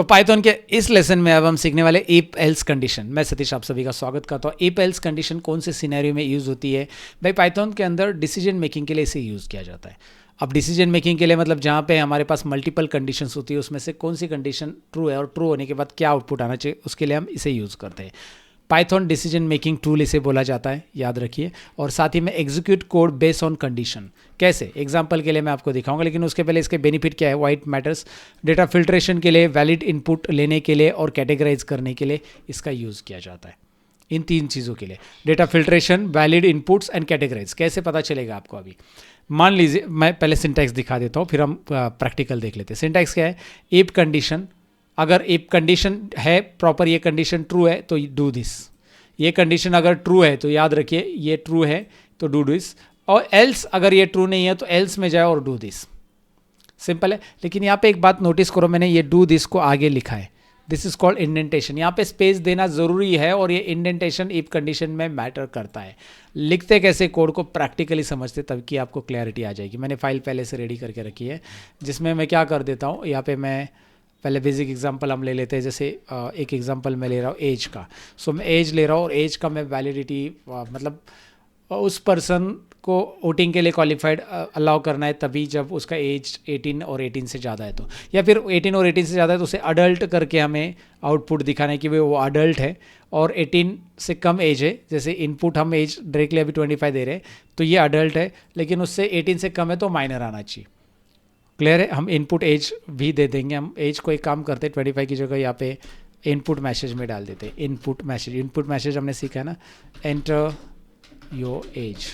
तो पाइथन के इस लेसन में अब हम सीखने वाले इफ एल्स कंडीशन। मैं सतीश आप सभी का स्वागत करता हूँ। इफ एल्स कंडीशन कौन से सिनेरियो में यूज़ होती है? भाई पाइथन के अंदर डिसीजन मेकिंग के लिए इसे यूज़ किया जाता है। अब डिसीजन मेकिंग के लिए मतलब जहाँ पे हमारे पास मल्टीपल कंडीशंस होती है उसमें से कौन सी कंडीशन ट्रू है और ट्रू होने के बाद क्या आउटपुट आना चाहिए, उसके लिए हम इसे यूज़ करते हैं। पाइथन डिसीजन मेकिंग टूल इसे बोला जाता है, याद रखिए। और साथ ही में execute code based on condition. कैसे? एग्जांपल के लिए मैं आपको दिखाऊंगा, लेकिन उसके पहले इसके बेनिफिट क्या है, why it matters. Data filtration के लिए, वैलिड इनपुट लेने के लिए और कैटेगराइज करने के लिए इसका यूज़ किया जाता है। इन तीन चीज़ों के लिए, data filtration, valid inputs and categorize. कैसे पता चलेगा आपको? अभी मान लीजिए मैं पहले सिंटैक्स दिखा देता हूँ, फिर हम प्रैक्टिकल देख लेते हैं। सिंटैक्स क्या है? इफ कंडीशन, अगर इफ कंडीशन है प्रॉपर, ये कंडीशन ट्रू है तो डू दिस। ये कंडीशन अगर ट्रू है तो याद रखिए ये ट्रू है तो डू दिस, और एल्स अगर ये ट्रू नहीं है तो एल्स में जाए और डू दिस। सिंपल है। लेकिन यहाँ पे एक बात नोटिस करो, मैंने ये डू दिस को आगे लिखा है। This is called indentation. यहाँ पे स्पेस देना जरूरी है और ये इंडेंटेशन इफ कंडीशन में मैटर करता है। लिखते कैसे कोड को प्रैक्टिकली समझते तब कि आपको क्लैरिटी आ जाएगी। मैंने फाइल पहले से रेडी करके रखी है, जिसमें मैं क्या कर देता हूँ, यहाँ पे मैं पहले बेसिक एग्जांपल हम ले लेते हैं। जैसे एक एग्जांपल मैं ले रहा हूँ एज का। सो मैं एज ले रहा हूँ और एज का मैं वैलिडिटी मतलब उस पर्सन को वोटिंग के लिए क्वालिफाइड अलाउ करना है तभी जब उसका एज 18 और 18 से ज़्यादा है तो, या फिर 18 और 18 से ज़्यादा है तो उसे अडल्ट करके हमें आउटपुट दिखाना है कि वो अडल्ट है, और 18 से कम एज है। जैसे इनपुट हम एज डायरेक्टली अभी 25 दे रहे हैं तो ये अडल्ट है, लेकिन उससे 18 से कम है तो माइनर आना चाहिए। क्लियर है? हम इनपुट एज भी दे देंगे। हम एज को एक काम करते हैं, 25 की जगह यहाँ पे इनपुट मैसेज में डाल देते हैं। इनपुट मैसेज हमने सीखा है ना, एंटर योर एज,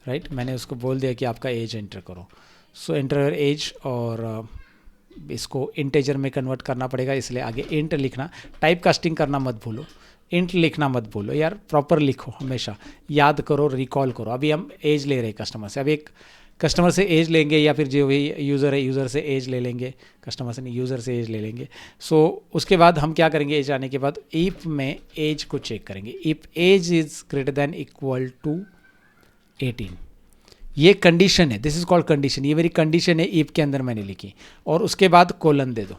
राइट। मैंने उसको बोल दिया कि आपका एज एंटर करो। सो एंटर योर एज, और इसको इंटेजर में कन्वर्ट करना पड़ेगा, इसलिए आगे इंट लिखना। टाइप कास्टिंग करना मत भूलो, इंट लिखना मत भूलो यार, प्रॉपर लिखो हमेशा, याद करो, रिकॉल करो। अभी हम एज ले रहे हैं कस्टमर से, अभी एक कस्टमर से एज लेंगे या फिर जो भी यूज़र है यूज़र से एज ले लेंगे, कस्टमर से नहीं यूज़र से एज ले लेंगे। सो उसके बाद हम क्या करेंगे, एज आने के बाद इफ़ में एज को चेक करेंगे। If age is greater than equal to 18, ये कंडीशन है, दिस इज कॉल्ड कंडीशन। ये मेरी कंडीशन है इफ़ के अंदर मैंने लिखी, और उसके बाद कोलन दे दो।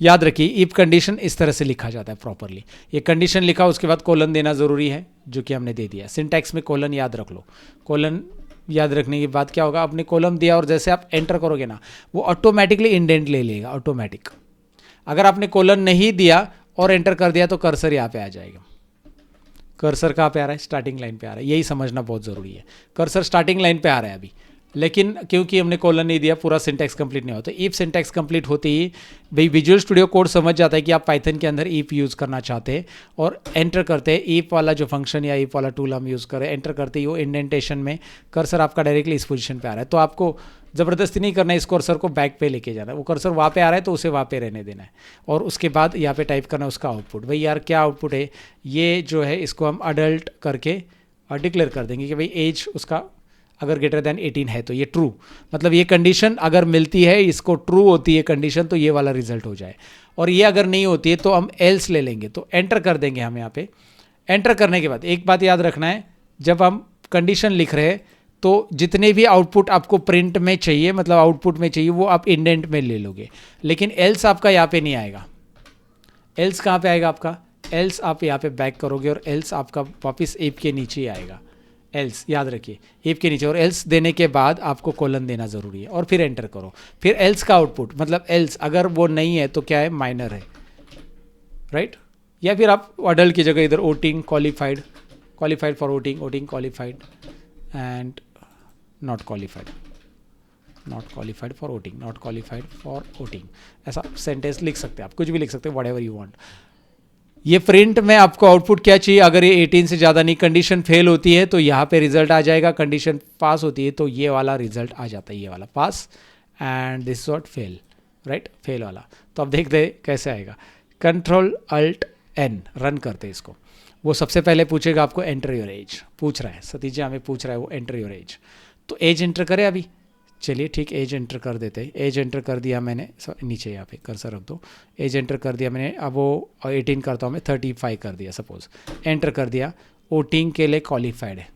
याद रखिए इफ़ कंडीशन इस तरह से लिखा जाता है प्रॉपरली। ये कंडीशन लिखा, उसके बाद कोलन देना ज़रूरी है, जो कि हमने दे दिया। सिंटैक्स में कोलन याद रख लो। कोलन याद रखने की बात क्या होगा, आपने कॉलम दिया और जैसे आप एंटर करोगे ना, वो ऑटोमेटिकली इंडेंट ले लेगा, ऑटोमेटिक। अगर आपने कॉलम नहीं दिया और एंटर कर दिया तो कर्सर यहाँ पे आ जाएगा। कर्सर कहाँ पे आ रहा है? स्टार्टिंग लाइन पे आ रहा है। यही समझना बहुत ज़रूरी है। कर्सर स्टार्टिंग लाइन पे आ रहा है अभी, लेकिन क्योंकि हमने कॉलन नहीं दिया पूरा सिंटैक्स कंप्लीट नहीं होता। इफ सिंटैक्स कंप्लीट होते ही भाई विजुअल स्टूडियो कोड समझ जाता है कि आप पाइथन के अंदर इफ यूज़ करना चाहते हैं, और एंटर करते हैं। इफ वाला जो फंक्शन या इफ वाला टूल हम यूज़ करें, एंटर करते ही वो इंडेंटेशन में कर्सर आपका डायरेक्टली इस पोजीशन पे आ रहा है। तो आपको ज़बरदस्ती नहीं करना है, इस कर्सर को बैक पे लेके जाना है। वो कर्सर वहाँ पे आ रहा है तो उसे वहाँ पे रहने देना है, और उसके बाद यहाँ पे टाइप करना है उसका आउटपुट। भाई यार क्या आउटपुट है ये जो है, इसको हम अडल्ट करके डिक्लेयर कर देंगे कि भाई एज उसका अगर ग्रेटर देन 18 है तो ये ट्रू, मतलब ये कंडीशन अगर मिलती है, इसको ट्रू होती है कंडीशन, तो ये वाला रिजल्ट हो जाए। और ये अगर नहीं होती है तो हम एल्स ले लेंगे, तो एंटर कर देंगे हम यहाँ पे। एंटर करने के बाद एक बात याद रखना है, जब हम कंडीशन लिख रहे हैं तो जितने भी आउटपुट आपको प्रिंट में चाहिए, मतलब आउटपुट में चाहिए, वो आप इंडेंट में ले लोगे, लेकिन एल्स आपका यहाँ पे नहीं आएगा। एल्स कहाँ पे आएगा आपका? एल्स आप यहाँ पे बैक करोगे और एल्स आपका वापस इफ के नीचे ही आएगा। एल्स याद रखिए इफ के नीचे, और एल्स देने के बाद आपको कोलन देना ज़रूरी है, और फिर एंटर करो। फिर एल्स का आउटपुट, मतलब एल्स अगर वो नहीं है तो क्या है, माइनर है, राइट। या फिर आप अडल्ट की जगह इधर voting qualified for voting qualified and not qualified for voting, ऐसा सेंटेंस लिख सकते हैं आप, कुछ भी लिख सकते हैं, व्हाटएवर यू वांट। ये प्रिंट में आपको आउटपुट क्या चाहिए, अगर ये 18 से ज़्यादा नहीं, कंडीशन फेल होती है तो यहाँ पे रिजल्ट आ जाएगा, कंडीशन पास होती है तो ये वाला रिजल्ट आ जाता है, ये वाला pass, and this what fail, right, fail वाला। तो अब देखते हैं कैसे आएगा। Ctrl+Alt+N रन करते हैं इसको। वो सबसे पहले पूछेगा आपको एंटर योर एज, पूछ रहा है सतीश जी, हमें पूछ रहा है वो एंटर योर एज, तो एज एंटर करें अभी। चलिए ठीक, एज एंटर कर देते हैं। एज एंटर कर दिया मैंने, नीचे यहाँ पे कर्सर रख दो। एज एंटर कर दिया मैंने, अब वो 18 करता हूँ मैं, 35 कर दिया सपोज, एंटर कर दिया। वोटिंग के लिए क्वालिफाइड है,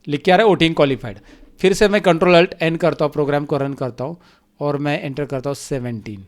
लिख के आ रहा है वोटिंग क्वालिफाइड। फिर से मैं Ctrl+Alt+N करता हूँ, प्रोग्राम को रन करता हूँ, और मैं एंटर करता हूँ 17,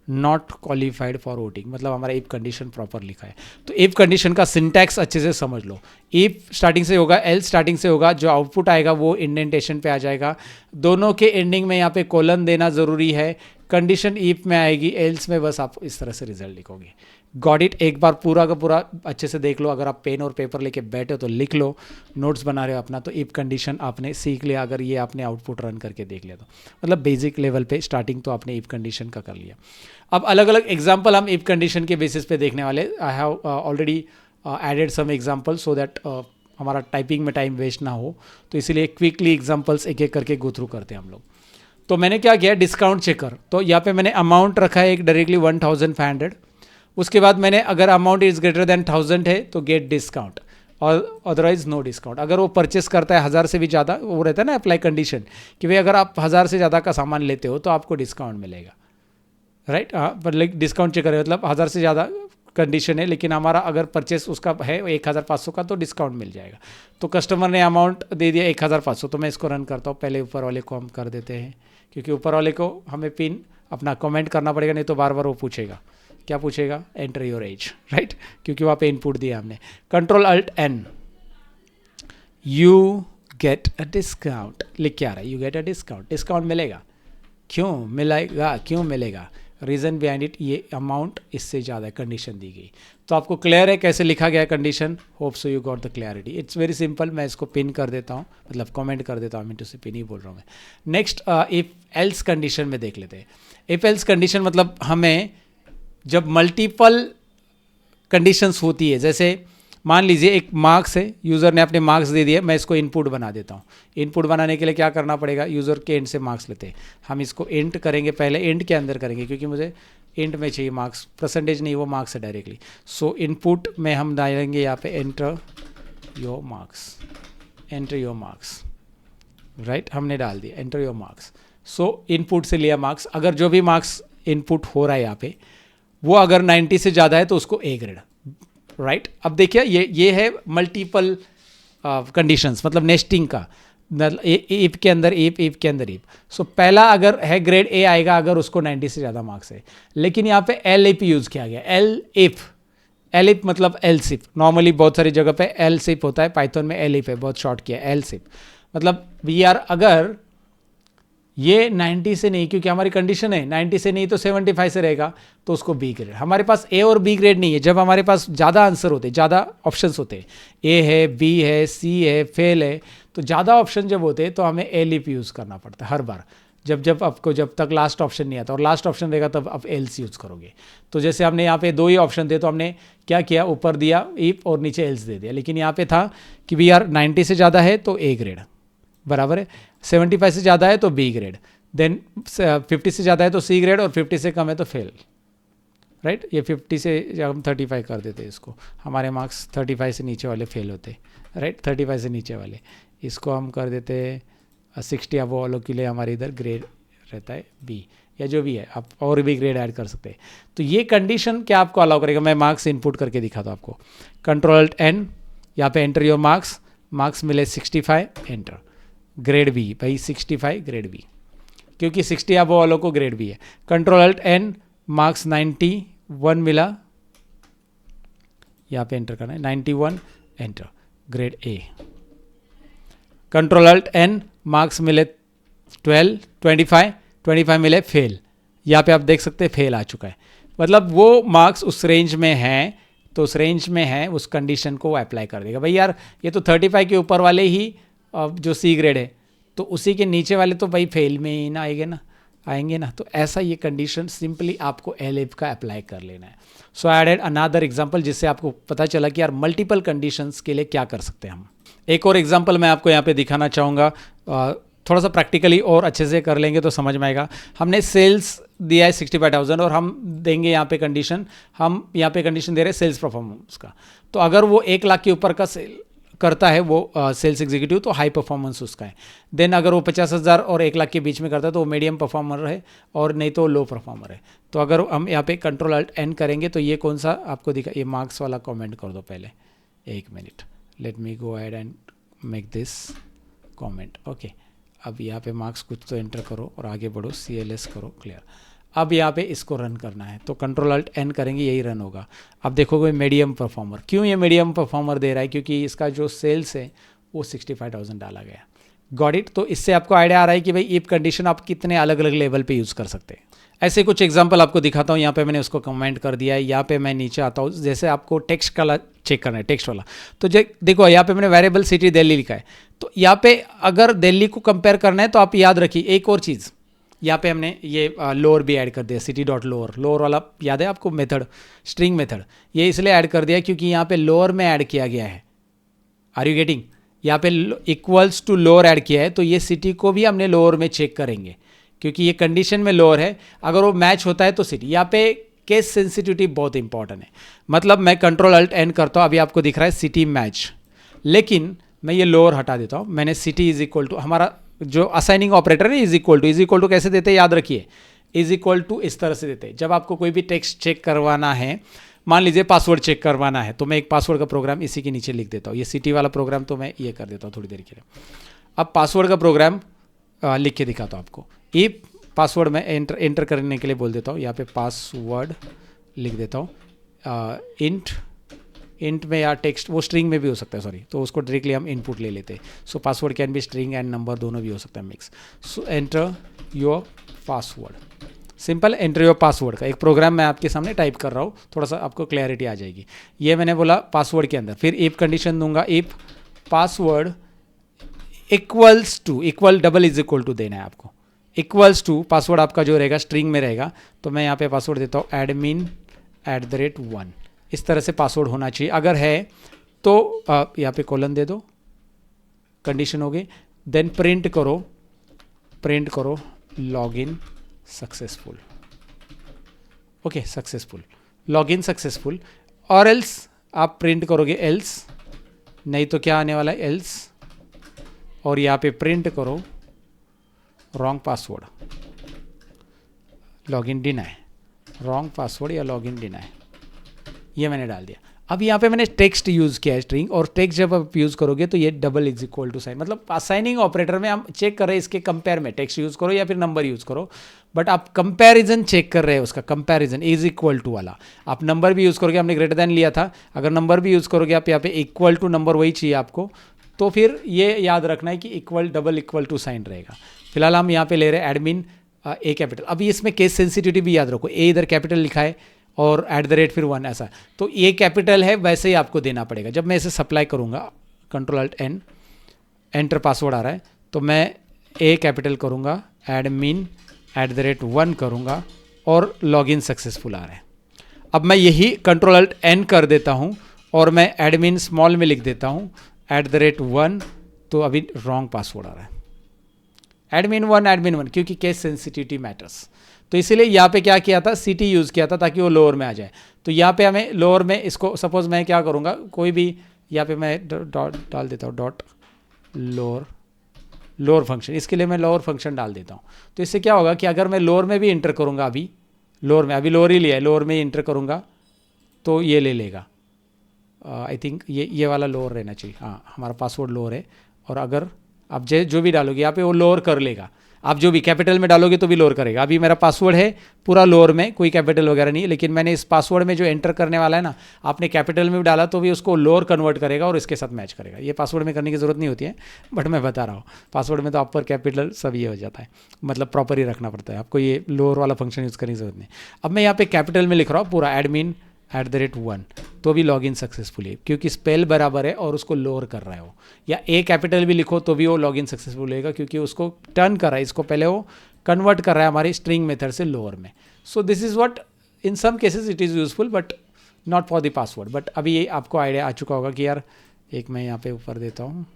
नॉट क्वालिफाइड फॉर वोटिंग, मतलब हमारा इफ कंडीशन प्रॉपर लिखा है। तो इफ कंडीशन का सिंटैक्स अच्छे से समझ लो। इफ स्टार्टिंग से होगा, एल स्टार्टिंग से होगा, जो आउटपुट आएगा वो इंडेंटेशन पे आ जाएगा। दोनों के एंडिंग में यहाँ पे कोलन देना ज़रूरी है। कंडीशन इफ में आएगी, एल्स में बस आप इस तरह से रिजल्ट लिखोगे। Got it. एक बार पूरा का पूरा अच्छे से देख लो। अगर आप पेन और पेपर लेके बैठे हो तो लिख लो, नोट्स बना रहे हो अपना, तो इफ कंडीशन आपने सीख लिया। अगर ये आपने आउटपुट रन करके देख लिया तो मतलब बेसिक लेवल पे स्टार्टिंग तो आपने इफ कंडीशन का कर लिया। अब अलग अलग एग्जाम्पल हम इफ कंडीशन के बेसिस पे देखने वाले। I have already added some example so that हमारा टाइपिंग में टाइम वेस्ट ना हो, तो इसीलिए क्विकली एग्जाम्पल्स एक एक करके गो थ्रू करते हैं हम लोग। तो मैंने क्या किया, डिस्काउंट चेकर, तो यहाँ पे मैंने अमाउंट रखा है एक डायरेक्टली 1500। उसके बाद मैंने अगर अमाउंट इज ग्रेटर देन 1000 है तो गेट डिस्काउंट, और अदरवाइज नो डिस्काउंट। अगर वो परचेस करता है 1000 से भी ज़्यादा, वो रहता है ना अप्लाई कंडीशन कि भाई अगर आप 1000 से ज़्यादा का सामान लेते हो तो आपको डिस्काउंट मिलेगा, राइट। हाँ, पर लाइक डिस्काउंट चेक करें, मतलब 1000 से ज़्यादा कंडीशन है, लेकिन हमारा अगर परचेस उसका है 1500 का तो डिस्काउंट मिल जाएगा। तो कस्टमर ने अमाउंट दे दिया 1500, तो मैं इसको रन करता हूँ। पहले ऊपर वाले को हम कर देते हैं, क्योंकि ऊपर वाले को हमें पिन अपना कमेंट करना पड़ेगा, नहीं तो बार बार वो पूछेगा। क्या पूछेगा, एंटर योर एज, राइट, क्योंकि वहाँ पे इनपुट दिया हमने। Control alt N, you get a discount लिख के आ रहा है, you get a discount. Discount मिलेगा, क्यों मिलेगा, क्यों मिलेगा, रीज़न बिहाइंड इट, ये अमाउंट इससे ज़्यादा कंडीशन दी गई। तो आपको क्लियर है कैसे लिखा गया condition. Hope so you got the clarity. It's very simple. मैं इसको पिन कर देता हूँ, मतलब कमेंट कर देता हूँ, मैं से पिन ही बोल रहा हूँ मैं। नेक्स्ट इफ एल्स कंडीशन में देख लेते हैं। इफ एल्स कंडीशन मतलब हमें जब मल्टीपल कंडीशंस होती है, जैसे मान लीजिए एक मार्क्स है, यूज़र ने अपने मार्क्स दे दिए, मैं इसको इनपुट बना देता हूँ। इनपुट बनाने के लिए क्या करना पड़ेगा, यूज़र के एंड से मार्क्स लेते हैं, हम इसको इंट करेंगे, पहले इंट के अंदर करेंगे क्योंकि मुझे इंट में चाहिए मार्क्स, परसेंटेज नहीं, वो मार्क्स है डायरेक्टली। सो इनपुट में हम डालेंगे यहाँ पे enter your marks, enter your marks, right, हमने डाल दिया enter your marks. So input से लिया मार्क्स, अगर जो भी मार्क्स इनपुट हो रहा है यहाँ पे वो अगर 90 से ज़्यादा है तो उसको ए ग्रेड, राइट। अब देखिए ये है मल्टीपल कंडीशंस, मतलब नेस्टिंग का, इफ के अंदर इफ के अंदर इफ। सो पहला अगर है ग्रेड ए आएगा अगर उसको 90 से ज़्यादा मार्क्स है, लेकिन यहाँ पे एल इफ यूज़ किया गया। एल इफ मतलब एल सिफ, नॉर्मली बहुत सारी जगह पे एल सिफ होता है, पाइथन में एल इफ है, बहुत शॉर्ट किया एल सिफ। मतलब वी आर अगर ये 90 से नहीं, क्योंकि हमारी कंडीशन है 90 से नहीं तो 75 से रहेगा, तो उसको बी ग्रेड। हमारे पास ए और बी ग्रेड नहीं है। जब हमारे पास ज़्यादा आंसर होते, ज़्यादा ऑप्शंस होते, ए है, बी है, सी है, फेल है, तो ज़्यादा ऑप्शन जब होते तो हमें एल इफ यूज़ करना पड़ता है हर बार। जब आपको जब तक लास्ट ऑप्शन नहीं आता, और लास्ट ऑप्शन रहेगा तब आप एल्स यूज़ करोगे। तो जैसे हमने यहाँ पे 2 ही ऑप्शन थे, तो हमने क्या किया, ऊपर दिया इफ और नीचे एल्स दे दिया। लेकिन यहाँ पे था कि वी आर 90 से ज़्यादा है तो ए ग्रेड बराबर है, 75 से ज़्यादा है तो बी ग्रेड, देन 50 से ज़्यादा है तो सी ग्रेड, और 50 से कम है तो फेल, राइट। ये 50 से हम 35 कर देते इसको, हमारे मार्क्स 35 से नीचे वाले फेल होते, राइट, 35 से नीचे वाले, इसको हम कर देते 60 अब वालों के लिए हमारे इधर ग्रेड रहता है बी, या जो भी है आप और भी ग्रेड ऐड कर सकते हैं। तो ये कंडीशन क्या आपको अलाउ करेगा, मैं मार्क्स इनपुट करके दिखाता हूँ आपको। कंट्रोल एन, यहाँ पे एंटर योर मार्क्स, मार्क्स मिले 65, एंटर, ग्रेड बी, भाई 65 ग्रेड बी, क्योंकि 60 अब वालों को ग्रेड बी है। कंट्रोल अल्ट एन, मार्क्स 91 मिला, यहाँ पे एंटर करना है 91, enter, grade A. Control alt N, marks मिले 25 मिले फेल, यहाँ पे आप देख सकते हैं फेल आ चुका है। मतलब वो मार्क्स उस रेंज में हैं, तो उस रेंज में है, उस कंडीशन को वो अप्लाई कर देगा। भाई यार ये तो 35 के ऊपर वाले ही जो सी ग्रेड है, तो उसी के नीचे वाले तो भाई फेल में ही ना आएंगे ना। तो ऐसा ये कंडीशन सिंपली आपको एल इफ का अप्लाई कर लेना है। सो आई एडेड अनदर एग्जांपल, जिससे आपको पता चला कि यार मल्टीपल कंडीशंस के लिए क्या कर सकते हैं हम। एक और एग्जांपल मैं आपको यहाँ पे दिखाना चाहूँगा, थोड़ा सा प्रैक्टिकली और अच्छे से कर लेंगे तो समझ में आएगा। हमने सेल्स दिया है 65,000 और हम देंगे यहाँ पे कंडीशन, हम यहाँ पे कंडीशन दे रहे हैं सेल्स परफॉर्मेंस का। तो अगर वो 1 लाख के ऊपर का सेल करता है वो सेल्स एग्जीक्यूटिव, तो हाई परफॉर्मेंस उसका है। देन अगर वो 50,000 और 1 लाख के बीच में करता है तो वो मीडियम परफॉर्मर है, और नहीं तो लो परफॉर्मर है। तो अगर हम यहाँ पे कंट्रोल अल्ट एन करेंगे तो ये कौन सा आपको दिखा, ये मार्क्स वाला कमेंट कर दो पहले, 1 minute, let me go ahead and make this comment, okay. अब यहाँ पे मार्क्स कुछ तो एंटर करो और आगे बढ़ो, CLS करो, क्लियर। अब यहाँ पे इसको रन करना है तो कंट्रोल अल्ट एन करेंगे, यही रन होगा। अब देखोगे मीडियम परफॉर्मर, क्यों ये मीडियम परफॉर्मर दे रहा है, क्योंकि इसका जो सेल्स है वो 65,000 डाला गया। Got it. तो इससे आपको आइडिया आ रहा है कि भाई इफ कंडीशन आप कितने अलग अलग लेवल पे यूज़ कर सकते हैं। ऐसे कुछ एग्जांपल आपको दिखाता हूँ। यहाँ पे मैंने उसको कमेंट कर दिया है। यहाँ पे मैं नीचे आता हूँ, जैसे आपको टेक्स्ट का चेक करना है, टेक्स्ट वाला, तो देखो यहाँ पे मैंने वेरिएबल सिटी दिल्ली लिखा है। तो यहाँ पे अगर दिल्ली को कंपेयर करना है तो आप याद रखिए एक और चीज़, यहाँ पे हमने ये लोअर भी ऐड कर दिया, सिटी डॉट लोअर, लोअर वाला याद है आपको मेथड, स्ट्रिंग मेथड, ये इसलिए ऐड कर दिया क्योंकि यहाँ पे लोअर में ऐड किया गया है। Are you getting? यहाँ पे इक्वल्स टू लोअर ऐड किया है, तो ये सिटी को भी हमने लोअर में चेक करेंगे क्योंकि ये कंडीशन में लोअर है। अगर वो मैच होता है तो सिटी। यहाँ पे केस सेंसिटिविटी बहुत इंपॉर्टेंट है। मतलब मैं कंट्रोल अल्ट एन करता हूँ, अभी आपको दिख रहा है सिटी मैच, लेकिन मैं ये लोअर हटा देता हूँ। मैंने सिटी इज इक्वल टू, हमारा जो असाइनिंग ऑपरेटर है इज इक्वल टू कैसे देते हैं याद रखिए, इज इक्वल टू इस तरह से देते हैं। जब आपको कोई भी टेक्स्ट चेक करवाना है, मान लीजिए पासवर्ड चेक करवाना है, तो मैं एक पासवर्ड का प्रोग्राम इसी के नीचे लिख देता हूँ। ये सिटी वाला प्रोग्राम तो मैं ये कर देता हूँ थोड़ी देर के लिए। अब पासवर्ड का प्रोग्राम लिख के दिखाता हूँ आपको। ये पासवर्ड मैं एंटर करने के लिए बोल देता हूँ। यहाँ पे पासवर्ड लिख देता हूँ। इंट में या टेक्स्ट, वो स्ट्रिंग में भी हो सकता है, सॉरी, तो उसको डायरेक्टली हम इनपुट ले लेते हैं। सो password can be string and number, दोनों भी हो सकता है mix. So enter your password, simple enter your password का एक प्रोग्राम मैं आपके सामने टाइप कर रहा हूँ, थोड़ा सा आपको क्लैरिटी आ जाएगी। ये मैंने बोला पासवर्ड के अंदर, फिर इफ कंडीशन दूंगा, if password equals to, equal double is equal to देना है आपको, इक्वल्स टू पासवर्ड आपका जो रहेगा स्ट्रिंग में रहेगा, तो मैं यहाँ पे पासवर्ड देता हूँ admin@1। इस तरह से पासवर्ड होना चाहिए। अगर है तो यहाँ पे कोलन दे दो, कंडीशन हो गई। देन प्रिंट करो login successful. Okay, successful, login successful. और एल्स आप प्रिंट करोगे एल्स, नहीं तो क्या आने वाला है एल्स, और यहाँ पे प्रिंट करो wrong password, login deny, wrong password या लॉगिन डिनाई, ये मैंने डाल दिया। अब यहाँ पे मैंने टेक्स्ट यूज़ किया है, स्ट्रिंग, और टेक्स्ट जब आप यूज़ करोगे तो ये double is equal to sign, मतलब असाइनिंग ऑपरेटर में हम चेक कर रहे हैं इसके कंपेयर में, टेक्स्ट यूज़ करो या फिर नंबर यूज़ करो, बट आप कंपैरिजन चेक कर रहे हैं उसका, कंपैरिजन इज इक्वल टू वाला। आप नंबर भी यूज़ करोगे, हमने ग्रेटर देन लिया था, अगर नंबर भी यूज़ करोगे आप यहाँ पे इक्वल टू नंबर वही चाहिए आपको, तो फिर ये याद रखना है कि equal double equal to sign रहेगा। फिलहाल हम यहाँ पे ले रहे हैं एडमिन ए कैपिटल। अभी इसमें केस सेंसिटिविटी भी याद रखो, ए इधर कैपिटल लिखा है और @ फिर 1 ऐसा, तो ये कैपिटल है वैसे ही आपको देना पड़ेगा। जब मैं इसे सप्लाई करूँगा, control alt N, enter password आ रहा है, तो मैं ए कैपिटल करूँगा, admin@1 करूँगा और लॉगिन सक्सेसफुल आ रहा है। अब मैं यही कंट्रोल अल्ट एन कर देता हूँ और मैं एडमिन स्मॉल में लिख देता हूँ @1, तो अभी रॉन्ग पासवर्ड आ रहा है, admin1 क्योंकि केस सेंसिटिविटी मैटर्स। तो इसीलिए यहाँ पे क्या किया था, सिटी यूज़ किया था ताकि वो लोअर में आ जाए। तो यहाँ पे हमें लोअर में इसको, सपोज मैं क्या करूँगा, कोई भी यहाँ पे मैं डॉट डाल देता हूँ, डॉट लोअर फंक्शन, इसके लिए मैं लोअर फंक्शन डाल देता हूँ। तो इससे क्या होगा कि अगर मैं लोअर में भी इंटर करूँगा, अभी लोअर ही लिया है, लोअर में ही इंटर करूँगा तो ये ले लेगा। आई थिंक ये वाला लोअर रहना चाहिए, हाँ हमारा पासवर्ड लोअर है। और अगर आप जो भी डालोगे यहाँ पे वो लोअर कर लेगा, आप जो भी कैपिटल में डालोगे तो भी लोअर करेगा। अभी मेरा पासवर्ड है पूरा लोअर में, कोई कैपिटल वगैरह नहीं है, लेकिन मैंने इस पासवर्ड में जो एंटर करने वाला है ना, आपने कैपिटल में भी डाला तो भी उसको लोअर कन्वर्ट करेगा और इसके साथ मैच करेगा। ये पासवर्ड में करने की ज़रूरत नहीं होती है, बट मैं बता रहा हूँ, पासवर्ड में तो अपर कैपिटल सब ये हो जाता है, मतलब प्रॉपर ही रखना पड़ता है आपको, ये लोअर वाला फंक्शन यूज़ करने की ज़रूरत नहीं। अब मैं यहाँ पे कैपिटल में लिख रहा हूँ पूरा admin@1, तो भी लॉगिन सक्सेसफुल है क्योंकि स्पेल बराबर है और उसको लोअर कर रहा है वो। या ए कैपिटल भी लिखो तो भी वो लॉगिन सक्सेसफुल होगा क्योंकि उसको टर्न कर रहा है, इसको पहले वो कन्वर्ट कर रहा है हमारी स्ट्रिंग मेथड से लोअर में। So this is what in some cases it is useful but not for the password. But अभी ये आपको आइडिया आ चुका होगा कि यार, एक मैं यहाँ पे ऊपर देता हूँ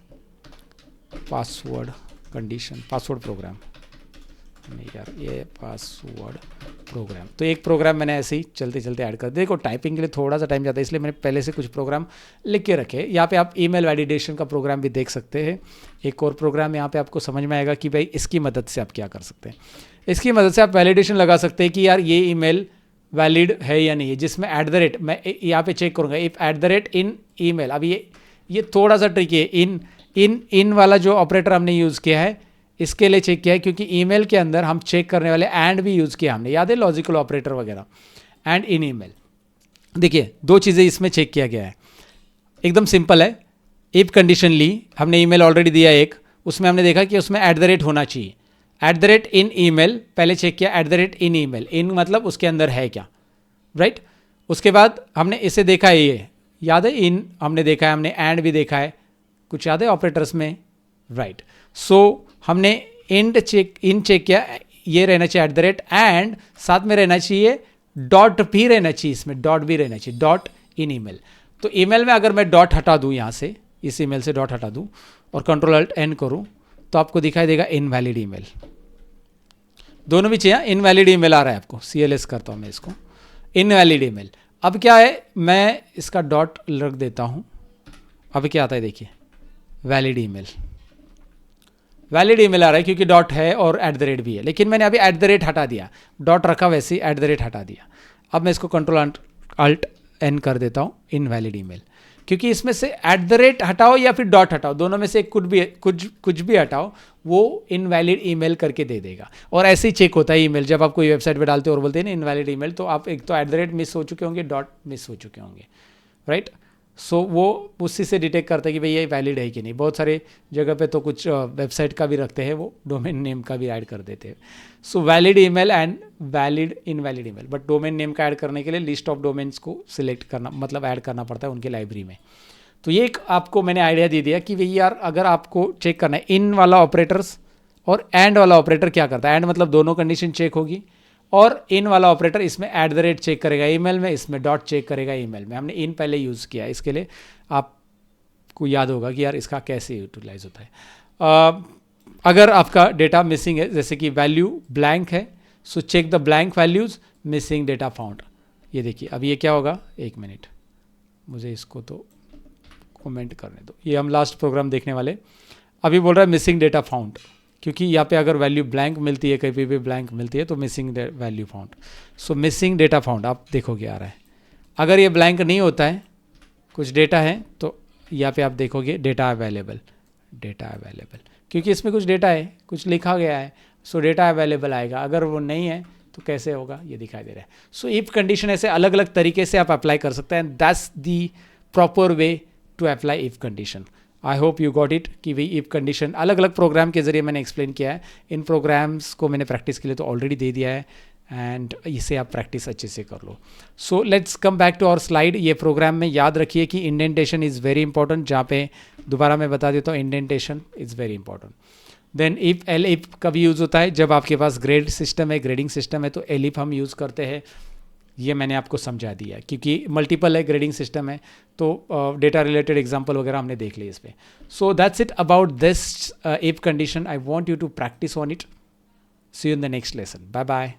पासवर्ड कंडीशन, पासवर्ड प्रोग्राम, नहीं यार ये पासवर्ड प्रोग्राम, तो एक प्रोग्राम मैंने ऐसे ही चलते चलते ऐड कर, देखो टाइपिंग के लिए थोड़ा सा टाइम जाता है इसलिए मैंने पहले से कुछ प्रोग्राम लिख के रखे। यहाँ पे आप ईमेल वैलिडेशन का प्रोग्राम भी देख सकते हैं, एक और प्रोग्राम यहाँ पे आपको समझ में आएगा कि भाई इसकी मदद से आप क्या कर सकते हैं। इसकी मदद से आप वैलिडेशन लगा सकते हैं कि यार ये ईमेल वैलिड है या नहीं है, जिसमें @ मैं यहाँ पे चेक करूँगा इफ़ @in ईमेल। अब ये थोड़ा सा ट्रिकी है, इन वाला जो ऑपरेटर हमने यूज़ किया है, इसके लिए चेक किया है क्योंकि ईमेल के अंदर हम चेक करने वाले एंड भी यूज़ किया हमने, याद है, लॉजिकल ऑपरेटर वगैरह, एंड इन ईमेल। देखिए दो चीज़ें इसमें चेक किया गया है, एकदम सिंपल है। इफ कंडीशन ली, हमने ईमेल ऑलरेडी दिया एक, उसमें हमने देखा कि उसमें @ होना चाहिए। @ इन ईमेल पहले चेक किया, @ इन ईमेल, इन मतलब उसके अंदर है क्या, राइट। उसके बाद हमने इसे देखा है, ये याद है, इन हमने देखा है, हमने एंड भी देखा है, कुछ याद है ऑपरेटर्स में, राइट। सो हमने इन चेक किया, ये रहना चाहिए @ एंड साथ में रहना चाहिए डॉट भी रहना चाहिए, इसमें डॉट भी रहना चाहिए, डॉट इन ईमेल। तो ईमेल में अगर मैं डॉट हटा दूं, यहाँ से इस ईमेल से डॉट हटा दूं और Ctrl+Alt+N करूं तो आपको दिखाई देगा इनवैलिड ईमेल। दोनों भी चाहिए, इनवैलिड ईमेल आ रहा है आपको, CLS करता हूं मैं इसको, इनवैलिड ईमेल। अब क्या है, मैं इसका डॉट रख देता हूं, अब क्या आता है देखिए, वैलिड ईमेल। वैलिड ईमेल आ रहा है क्योंकि डॉट है और @ भी है, लेकिन मैंने अभी @ हटा दिया, डॉट रखा वैसे ही @ हटा दिया। अब मैं इसको Ctrl+Alt+N कर देता हूँ, इनवैलिड ईमेल, क्योंकि इसमें से @ हटाओ या फिर डॉट हटाओ, दोनों में से कुछ भी हटाओ, वो इनवैलिड ईमेल करके दे देगा। और ऐसे ही चेक होता है ईमेल, जब आप कोई वेबसाइट पे डालते हो और बोलते हैं ना इनवैलिड ईमेल, तो आप एक तो @ मिस हो चुके होंगे, डॉट मिस हो चुके होंगे, राइट। सो वो उसी से डिटेक्ट करता है कि भाई ये वैलिड है कि नहीं। बहुत सारे जगह पे तो कुछ वेबसाइट का भी रखते हैं, वो डोमेन नेम का भी ऐड कर देते हैं। So valid email and valid invalid email, but domain name का ऐड करने के लिए लिस्ट ऑफ डोमेन्स को सिलेक्ट करना, मतलब ऐड करना पड़ता है उनके लाइब्रेरी में। तो ये एक आपको मैंने आइडिया दे दिया कि भाई यार अगर आपको चेक करना है इन वाला ऑपरेटर्स और एंड वाला ऑपरेटर क्या करता है, एंड मतलब दोनों कंडीशन चेक होगी, और इन वाला ऑपरेटर इसमें @ चेक करेगा ईमेल में, इसमें डॉट चेक करेगा ईमेल में। हमने इन पहले यूज़ किया, इसके लिए आपको याद होगा कि यार इसका कैसे यूटिलाइज होता है। अगर आपका डेटा मिसिंग है, जैसे कि वैल्यू ब्लैंक है, so check the blank values, missing data found. ये देखिए अब ये क्या होगा, एक मिनट मुझे इसको तो कमेंट करने दो, ये हम लास्ट प्रोग्राम देखने वाले। अभी बोल रहा है मिसिंग डेटा फाउंड, क्योंकि यहाँ पे अगर वैल्यू ब्लैंक मिलती है, कहीं भी ब्लैंक मिलती है तो मिसिंग वैल्यू फाउंड। सो मिसिंग डेटा फाउंड आप देखोगे आ रहा है। अगर ये ब्लैंक नहीं होता है, कुछ डेटा है, तो यहाँ पे आप देखोगे डेटा अवेलेबल, क्योंकि इसमें कुछ डेटा है, कुछ लिखा गया है, सो डेटा अवेलेबल आएगा। अगर वो नहीं है तो कैसे होगा, ये दिखाई दे रहा है। सो इफ कंडीशन ऐसे अलग अलग तरीके से आप अप्लाई कर सकते हैं, that's the proper way to apply if condition. I hope you got it कि भाई इफ कंडीशन अलग अलग प्रोग्राम के जरिए मैंने एक्सप्लेन किया है। इन प्रोग्राम्स को मैंने प्रैक्टिस के लिए तो ऑलरेडी दे दिया है, एंड इसे आप प्रैक्टिस अच्छे से कर लो। So let's come back to our slide. ये प्रोग्राम में याद रखिए कि इंडेंटेशन इज़ वेरी इंपॉर्टेंट, जहाँ पे दोबारा मैं बता देता हूँ, indentation is very important. Then if elif कभी यूज़ होता है जब आपके पास ग्रेड सिस्टम है, ग्रेडिंग सिस्टम है, तो एलिफ हम यूज़ करते हैं। ये मैंने आपको समझा दिया क्योंकि मल्टीपल है, ग्रेडिंग सिस्टम है, तो डेटा रिलेटेड एग्जांपल वगैरह हमने देख लिए इस पे। So that's it about this if condition. I want you to practice on it. See you in the next lesson. Bye bye.